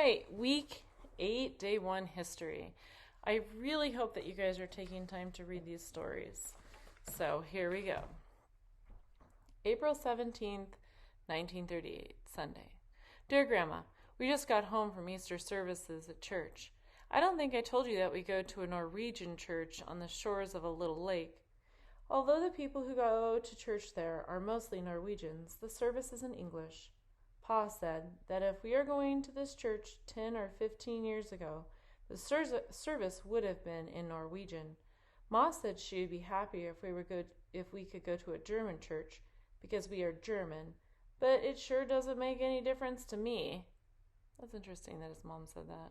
right, week 8, day 1 history. I really hope that you guys are taking time to read these stories. So here we go. April 17th, 1938, Sunday. Dear Grandma, we just got home from Easter services at church. I don't think I told you that we go to a Norwegian church on the shores of a little lake. Although the people who go to church there are mostly Norwegians, the service is in English. Pa said that if we are going to this church 10 or 15 years ago, the service would have been in Norwegian. Ma said she would be happier if we could go to a German church because we are German, but it sure doesn't make any difference to me. That's interesting that his mom said that.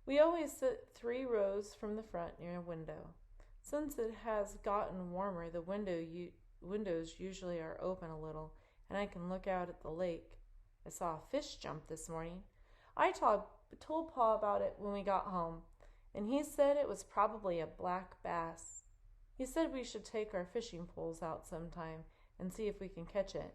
We always sit 3 rows from the front near a window. Since it has gotten warmer, the windows usually are open a little, and I can look out at the lake. I saw a fish jump this morning. I told Pa about it when we got home, and he said it was probably a black bass. He said we should take our fishing poles out sometime and see if we can catch it.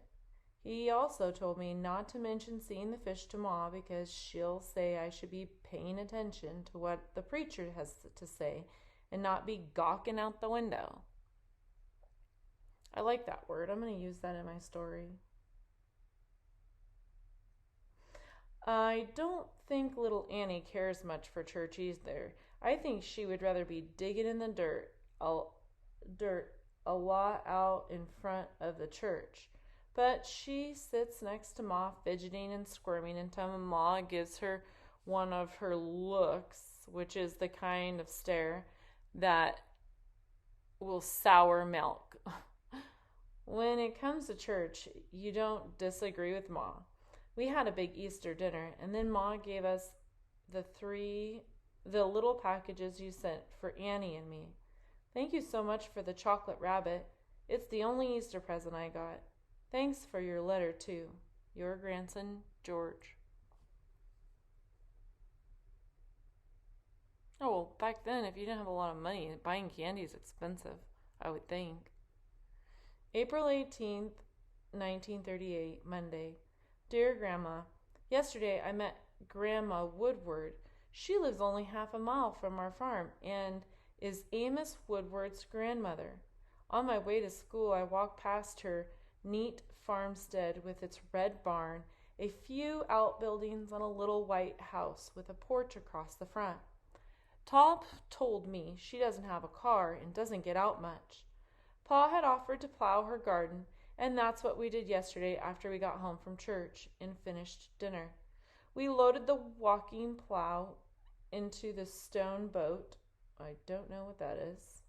He also told me not to mention seeing the fish to Ma because she'll say I should be paying attention to what the preacher has to say and not be gawking out the window. I like that word. I'm going to use that in my story. I don't think little Annie cares much for church either. I think she would rather be digging in the dirt a lot out in front of the church. But she sits next to Ma, fidgeting and squirming until Ma gives her one of her looks, which is the kind of stare that will sour milk. When it comes to church, you don't disagree with Ma. We had a big Easter dinner, and then Ma gave us the little packages you sent for Annie and me. Thank you so much for the chocolate rabbit. It's the only Easter present I got. Thanks for your letter, too. Your grandson, George. Oh, well, back then, if you didn't have a lot of money, buying candy is expensive, I would think. April 18th, 1938, Monday. Dear Grandma, yesterday I met Grandma Woodward. She lives only half a mile from our farm and is Amos Woodward's grandmother. On my way to school, I walked past her neat farmstead with its red barn, a few outbuildings, and a little white house with a porch across the front. Top told me she doesn't have a car and doesn't get out much. Pa had offered to plow her garden, and that's what we did yesterday after we got home from church and finished dinner. We loaded the walking plow into the stone boat. I don't know what that is.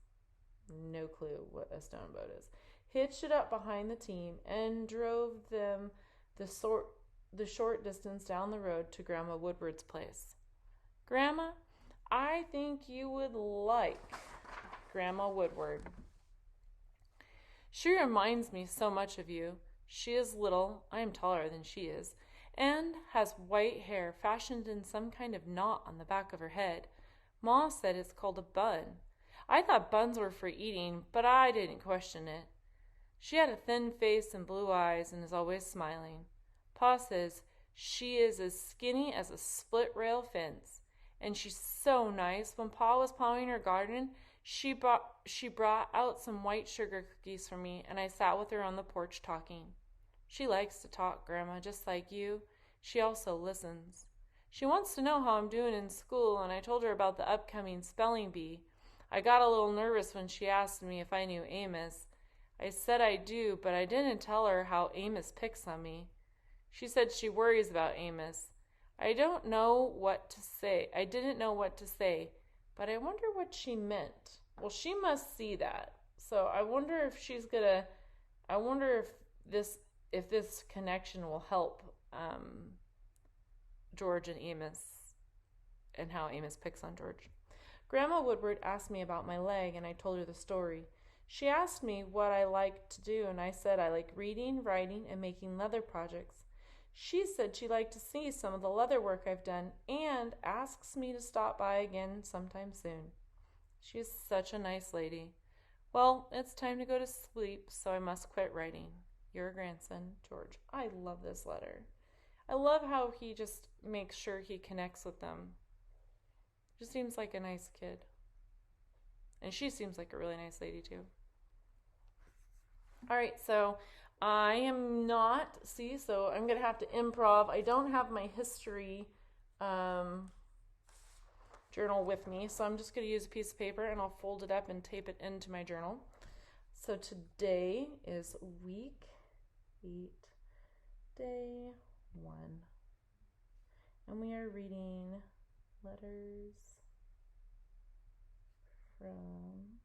No clue what a stone boat is. Hitched it up behind the team and drove them the short distance down the road to Grandma Woodward's place. Grandma, I think you would like Grandma Woodward. She reminds me so much of you. She is little, I am taller than she is, and has white hair fashioned in some kind of knot on the back of her head. Ma said it's called a bun. I thought buns were for eating, but I didn't question it. She had a thin face and blue eyes and is always smiling. Pa says she is as skinny as a split-rail fence, and she's so nice. When Pa was plowing her garden, she brought out some white sugar cookies for me, and I sat with her on the porch talking. She likes to talk, Grandma, just like you. She also listens. She wants to know how I'm doing in school, and I told her about the upcoming spelling bee. I got a little nervous when she asked me if I knew Amos. I said I do, but I didn't tell her how Amos picks on me. She said she worries about Amos. I didn't know what to say, but I wonder what she meant. Well, she must see that. So I wonder if this connection will help George and Amos and how Amos picks on George. Grandma Woodward asked me about my leg, and I told her the story. She asked me what I liked to do, and I said I like reading, writing, and making leather projects. She said she'd like to see some of the leather work I've done and asks me to stop by again sometime soon. She is such a nice lady. Well, it's time to go to sleep, so I must quit writing. Your grandson, George. I love this letter. I love how he just makes sure he connects with them. Just seems like a nice kid. And she seems like a really nice lady too. All right, so I am not, see, so I'm going to have to improv. I don't have my history journal with me, so I'm just going to use a piece of paper and I'll fold it up and tape it into my journal. So today is week 8, day 1, and we are reading letters from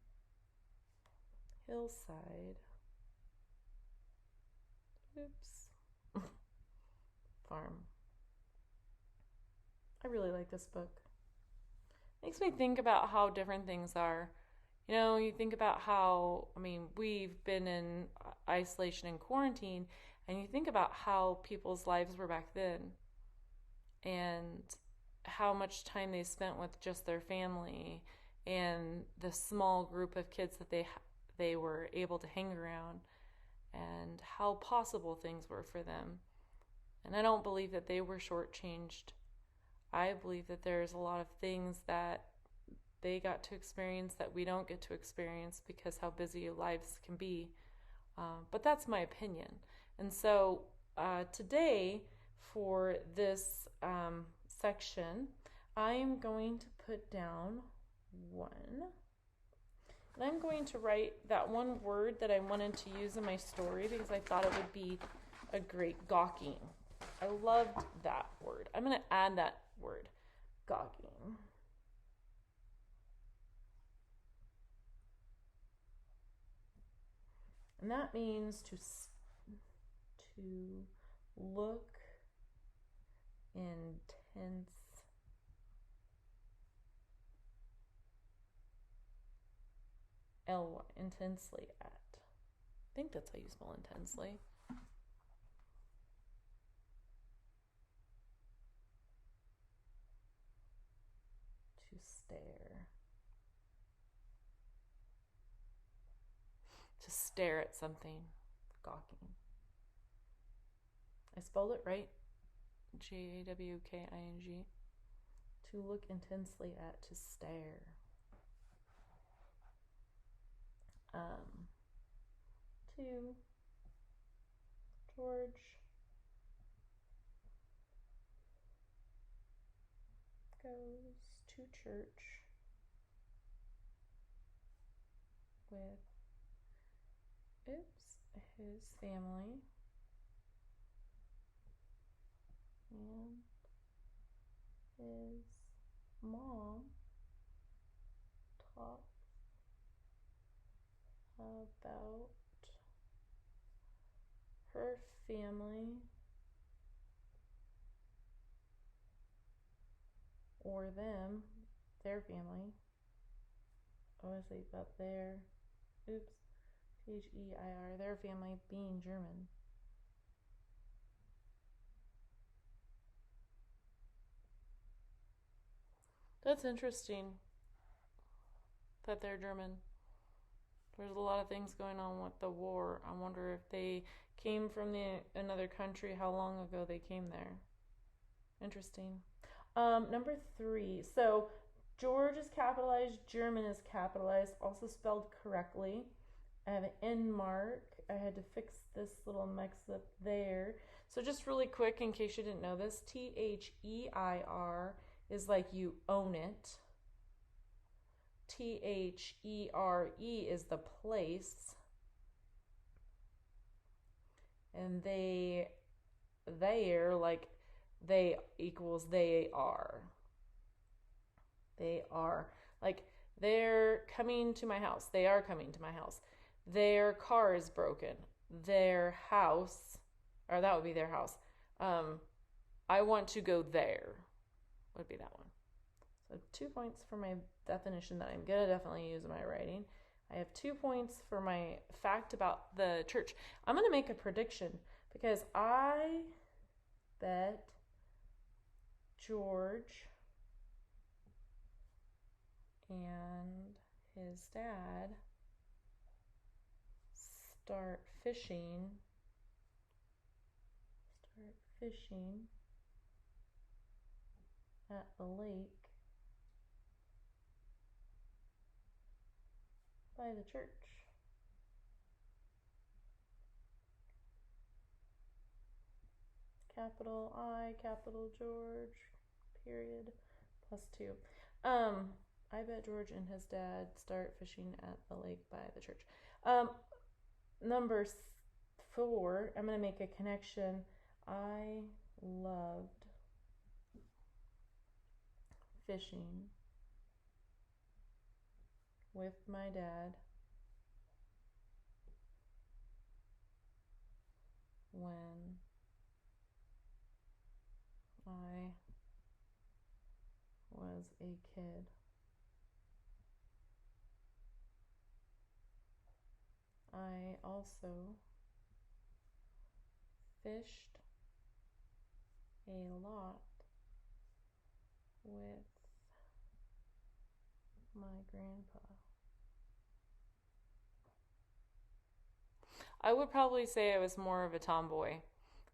Hillside. Oops. Farm. I really like this book. Makes me think about how different things are. You know, you think about how, I mean, we've been in isolation and quarantine, and you think about how people's lives were back then and how much time they spent with just their family and the small group of kids that they were able to hang around, and how possible things were for them. And I don't believe that they were shortchanged. I believe that there's a lot of things that they got to experience that we don't get to experience because how busy lives can be. But that's my opinion. And so today, for this section, I'm going to put down 1. And I'm going to write that one word that I wanted to use in my story because I thought it would be a great gawking. I loved that word. I'm going to add that word, gawking. And that means to look intensely at. I think that's how you spell intensely. To stare. To stare at something. Gawking. I spelled it right. Gawking. To look intensely at, to stare. To George goes to church with his family and his mom talks about her family or them, their family. Oh, I say about their, Their, their family being German. That's interesting that they're German. There's a lot of things going on with the war. I wonder if they came from another country, how long ago they came there. Interesting. Number 3. So George is capitalized, German is capitalized, also spelled correctly. I have an N mark. I had to fix this little mix up there. So just really quick, in case you didn't know this, THEIR is like you own it. THERE is the place. And they're like they equals they are. They are. Like they're coming to my house. They are coming to my house. Their car is broken. Their house, or that would be their house. I want to go there would be that one. So 2 points for my definition that I'm going to definitely use in my writing. I have 2 points for my fact about the church. I'm going to make a prediction because I bet George and his dad start fishing fishing at the lake by the church. Capital I, capital George, period, +2. I bet George and his dad start fishing at the lake by the church. Number 4, I'm going to make a connection. I loved fishing with my dad when I was a kid. I also fished a lot with my grandpa. I would probably say I was more of a tomboy.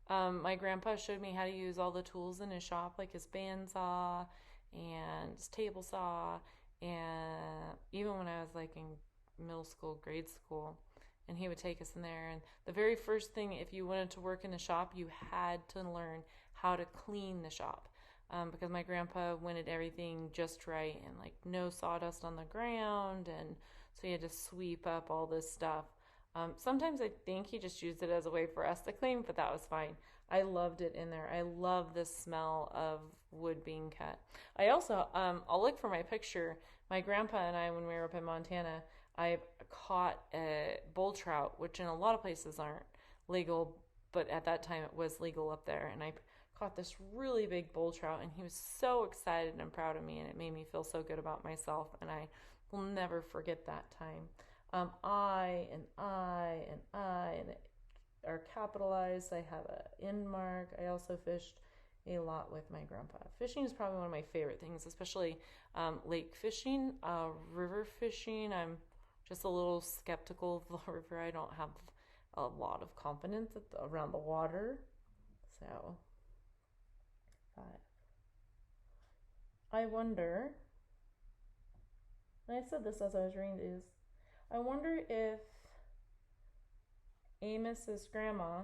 My grandpa showed me how to use all the tools in his shop, like his bandsaw and his table saw, and even when I was like in middle school, grade school, and he would take us in there. And the very first thing, if you wanted to work in the shop, you had to learn how to clean the shop. Because my grandpa wanted everything just right and like no sawdust on the ground, and so he had to sweep up all this stuff. Sometimes I think he just used it as a way for us to clean, but that was fine. I loved it in there. I love the smell of wood being cut. I also, I'll look for my picture. My grandpa and I, when we were up in Montana, I caught a bull trout, which in a lot of places aren't legal, but at that time it was legal up there. And I caught this really big bull trout, and he was so excited and proud of me, and it made me feel so good about myself, and I will never forget that time. I and I and I and are capitalized. I have an end mark. I also fished a lot with my grandpa. Fishing is probably one of my favorite things, especially lake fishing, river fishing. I'm just a little skeptical of the river. I don't have a lot of confidence around the water. So, 5. I wonder, and I said this as I was reading these, I wonder if Amos's grandma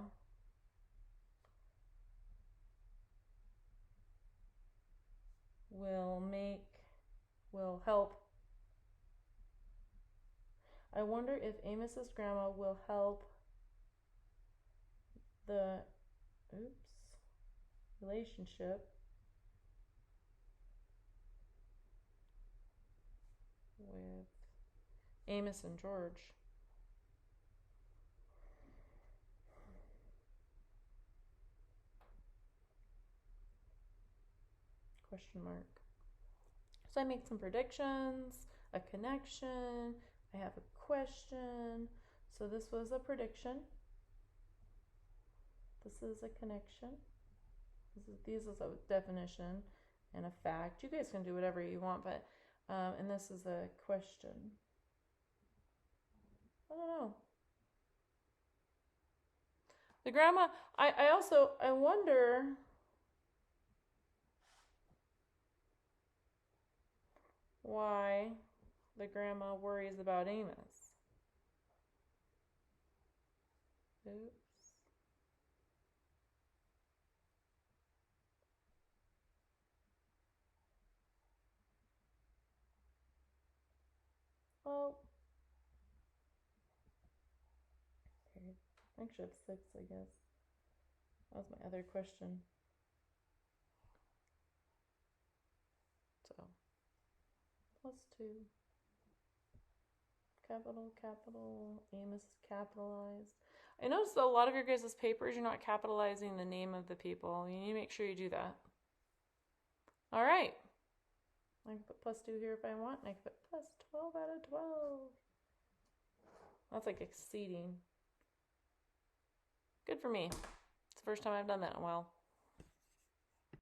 will help. I wonder if Amos's grandma will help the relationship with Amos and George. Question mark. So I made some predictions, a connection, I have a question. So this was a prediction. This is a connection. This is a definition and a fact. You guys can do whatever you want, but and this is a question. I don't know. The grandma, I wonder why the grandma worries about Amos. Oops. Oh. Okay. I should have 6, I guess. That was my other question. So, +2. Capital, Amos is capitalized. I noticed that a lot of your guys' papers, you're not capitalizing the name of the people. You need to make sure you do that. All right. I can put +2 here if I want, and I can put +12 out of 12. That's like exceeding. Good for me. It's the first time I've done that in a while.